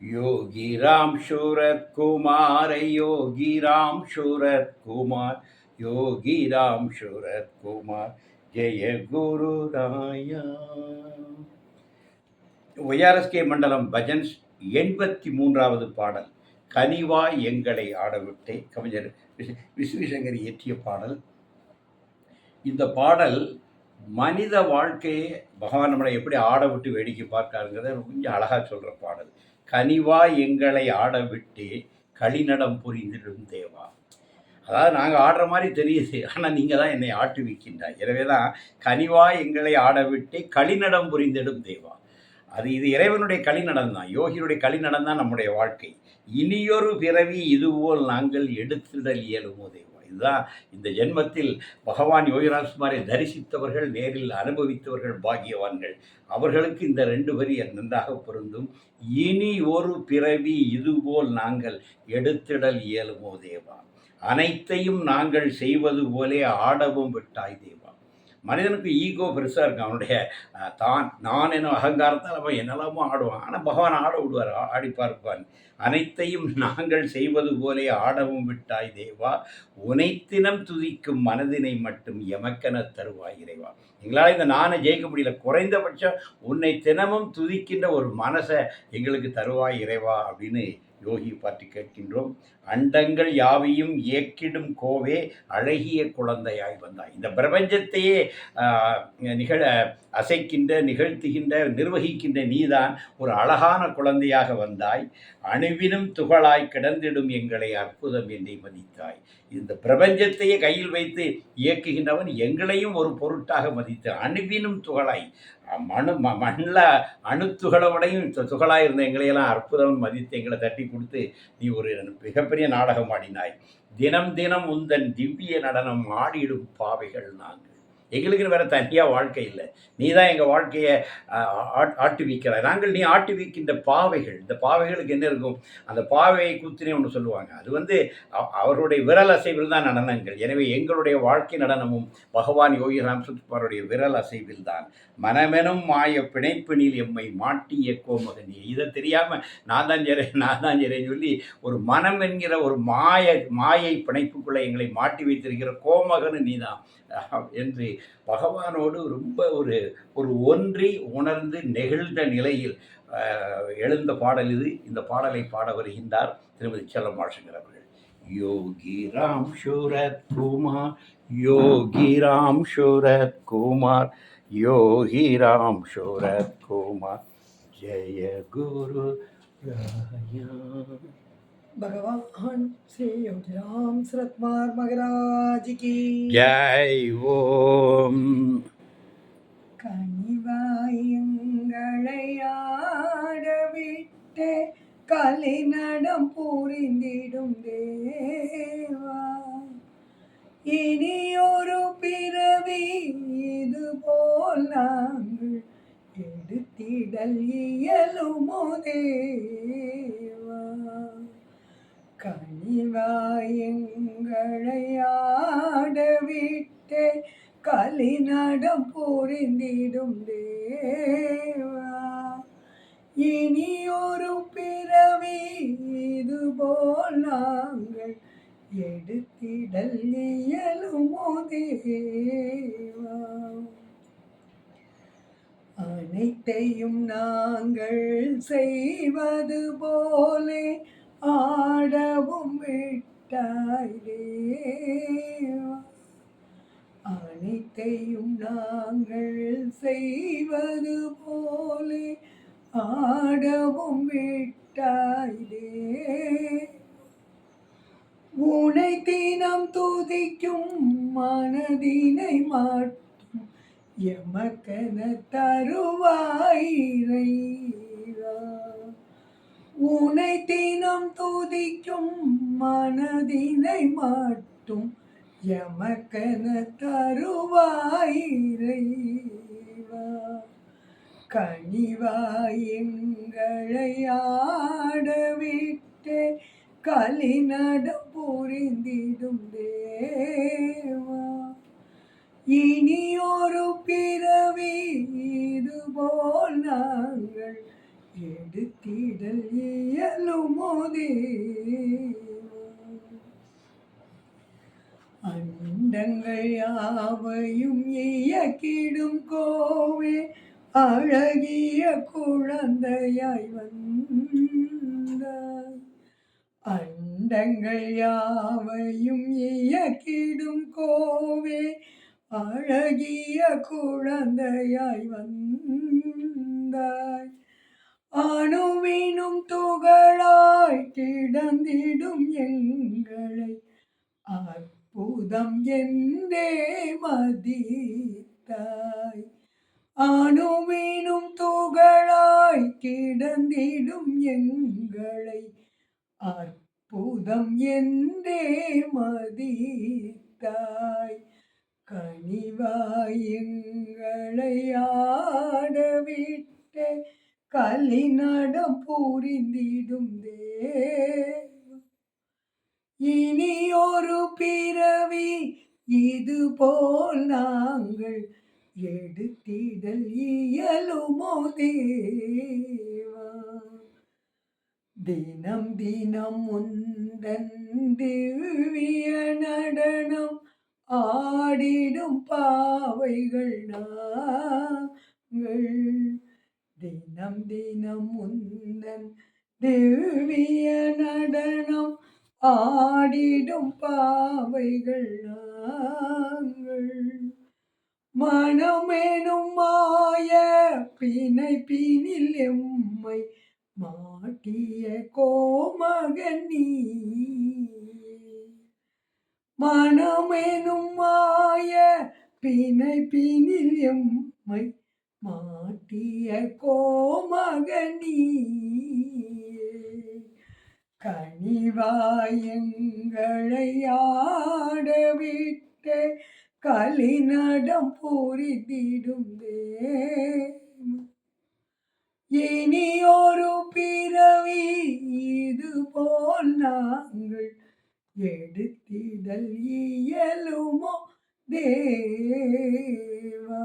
योगी राम शूरत कुमार, योगी राम शूरत कुमार, योगी राम शूरत कुमार, जय गुरु राया. ஒய்ஆர்எஸ்கே மண்டலம் பஜன்ஸ் 83வது பாடல். கனிவா எங்களை ஆடவிட்டே. கவிஞர் விஸ்வசங்கர் இயற்றிய பாடல். இந்த பாடல் மனித வாழ்க்கையை பகவான் நம்மளை எப்படி ஆட விட்டு வேடிக்கை பார்க்காருங்கிறத கொஞ்சம் அழகாக சொல்கிற பாடல். கனிவா எங்களை ஆட விட்டே களிநடம் புரிந்திடும் தேவா. அதாவது நாங்கள் ஆடுற மாதிரி தெரியுது, ஆனால் நீங்கள் தான் என்னை ஆட்டுவிக்கின்றாய். எனவே தான் கனிவா எங்களை ஆட விட்டே களிநடம் புரிந்திடும் தேவா. இது இறைவனுடைய களிநடம் தான், யோகியுடைய களிநடம் தான் நம்முடைய வாழ்க்கை. இனியொரு பிறவி இதுபோல் நாங்கள் எடுத்திடல் இயலுமோ தேவா. இதுதான் இந்த ஜென்மத்தில் பகவான் யோகிராஜ்குமாரை தரிசித்தவர்கள், நேரில் அனுபவித்தவர்கள் பாக்கியவான்கள். அவர்களுக்கு இந்த 2 வரி நன்றாக பொருந்தும். இனி ஒரு பிறவி இதுபோல் நாங்கள் எடுத்திடல் இயலுமோ தேவா. அனைத்தையும் நாங்கள் செய்வது போலே ஆடவும் விட்டாய் தேவா. மனிதனுக்கு ஈகோ பெருசாக இருக்கும். அவனுடைய நான் என்ன அகங்காரத்தால் அவன் என்னெல்லாமோ ஆடுவான். ஆனால் பகவான் ஆட விடுவார், ஆடி பார்ப்பான். அனைத்தையும் நாங்கள் செய்வது போலே ஆடவும் விட்டாய் தேவா. உனைத்தினம் துதிக்கும் மனதினை மட்டும் எமக்கென தருவாய் இறைவா. எங்களால் இந்த நானை ஜெயிக்க முடியல, குறைந்தபட்சம் உன்னை தினமும் துதிக்கின்ற ஒரு மனசை எங்களுக்கு தருவாய் இறைவா அப்படின்னு யோகி பாட்டி கேட்கின்றோம். அண்டங்கள் யாவையும் இயக்கிடும் கோவே அழகிய குழந்தையாய் வந்தாய். இந்த பிரபஞ்சத்தையே அசைக்கின்ற, நிகழ்த்துகின்ற, நிர்வகிக்கின்ற நீதான் ஒரு அழகான குழந்தையாக வந்தாய். அணுவினும் துகளாய் கிடந்திடும் எங்களை அற்புதம் என்றை மதித்தாய். இந்த பிரபஞ்சத்தையே கையில் வைத்து இயக்குகின்றவன் எங்களையும் ஒரு பொருட்டாக மதித்து அணுவினும் துகளாய், மண்ணில் அணுத்துகளோடையும் துகளாக இருந்த எங்களையெல்லாம் அற்புதம் மதித்து எங்களை தட்டி கொடுத்து நீ ஒரு மிகப்பெரிய நாடகம் ஆடினாய். தினம் தினம் உந்தன் திவ்ய நடனம் ஆடிடும் பாவைகள் நாங்கள். எங்களுக்குன்னு வேறு தனியாக வாழ்க்கை இல்லை, நீ தான் எங்கள் வாழ்க்கையை ஆட்டுவிக்கிறாய். நாங்கள் நீ ஆட்டுவிக்கின்ற பாவைகள். இந்த பாவைகளுக்கு என்ன இருக்கும்? அந்த பாவையை கூத்துனே ஒன்று சொல்லுவாங்க. அது அவருடைய விரல் அசைவில் தான் நடனங்கள். எனவே எங்களுடைய வாழ்க்கை நடனமும் பகவான் யோகி ராம்சுத்குமாருடைய விரல் அசைவில் தான். மனமெனும் மாய பிணைப்பினில் எம்மை மாட்டிய கோமகனி. இதை தெரியாமல் நான் தான் ஜெரேன்னு சொல்லி ஒரு மனம் என்கிற ஒரு மாயை பிணைப்புக்குள்ளே எங்களை மாட்டி வைத்திருக்கிற கோமகனு நீ தான் என்று பகவானோடு ரொம்ப ஒரு ஒன்றி உணர்ந்து நெகிழ்ந்த நிலையில் எழுந்த பாடல் இது. இந்த பாடலை பாட வருகின்றார் திருமதி செல்லம்மாள் அவர்கள். யோகி ராம் சூரத் குமார், யோகி ராம் சூரத் குமார், யோகி ராம் சூரத் குமார், ஜெய குரு ராயா. भगवान श्री योगी राम सूरत कुमार महाराज की जय. ஓம். கனிவாயங்களை ஆடவிட்டே கலிநடம் புரிந்திடும் தேவா. இனி ஒரு பிறவி இது போல் நாங்கள் எடுத்திடல் இயலுமோ தேவா. கனிவாயங்களை ஆடவிட்டே கலிநடம் புரிந்திடும் தேவா. இனி ஒரு பிறவி இதுபோல் நாங்கள் எடுத்திடல் இயலுமோ தேவா. அனைத்தையும் நாங்கள் செய்வது போலே ஆடவும் விட்டாய் தேவா. அனைத்தையும் நாங்கள் செய்வது போலே ஆடவும் விட்டாய் தேவா. உனை தினம் துதிக்கும் மனதினை மாட்டும் எமக்கென தருவாய் இறைவா. உனை தினம் துதிக்கும் மனதினை மாட்டும் எமக்கென தருவாய் இறைவா. கனிவாய் எங்களை ஆடவிட்டே கலிநடம் புரிந்திடும் தேவா. இனி ஒரு பிறவி இதுபோல் நாங்கள் எடுத்து எடுத்திடல் இயலுமோ தேவா. அண்டங்கள் யாவையும் இயக்கிடும் கோவே, அழகிய குழந்தையாய் வந்தாய். அண்டங்கள் யாவையும் இயக்கிடும் கோவே, அழகிய குழந்தையாய் வந்தாய். அணுவினும் துகளாய் கிடந்திடும் எங்களை அற்புதம் என்றே மதித்தாய். அணுவினும் துகளாய் கிடந்திடும் எங்களை அற்புதம் என்றே மதித்தாய். கனிவாய் எங்களை ஆடவிட்டே கலிநடம் புரிந்திடும் தேவா. இனி ஒரு பிறவி இதுபோல் நாங்கள் எடுத்திடல் இயலுமோ தேவா. தினம் தினம் உந்தன் திவ்ய நடனம் ஆடிடும் பாவைகள் நாங்கள். தினம் தினம் உந்தன் திவ்ய நடனம் ஆடிடும் பாவைகள் நாங்கள். மனமெனும் மாய பிணைப்பினில் எம்மை மாட்டிய கோமகன் நீயே. மனமெனும் மாய பிணைப்பினில் எம்மை மாட்டிய கோமகன் நீயே. கனிவாய் எங்களை ஆடவிட்டே கலிநடம் புரிந்திடும் தேவா. இனி ஒரு பிறவி இதுபோல் நாங்கள் எடுத்திடல் இயலுமோ தேவா.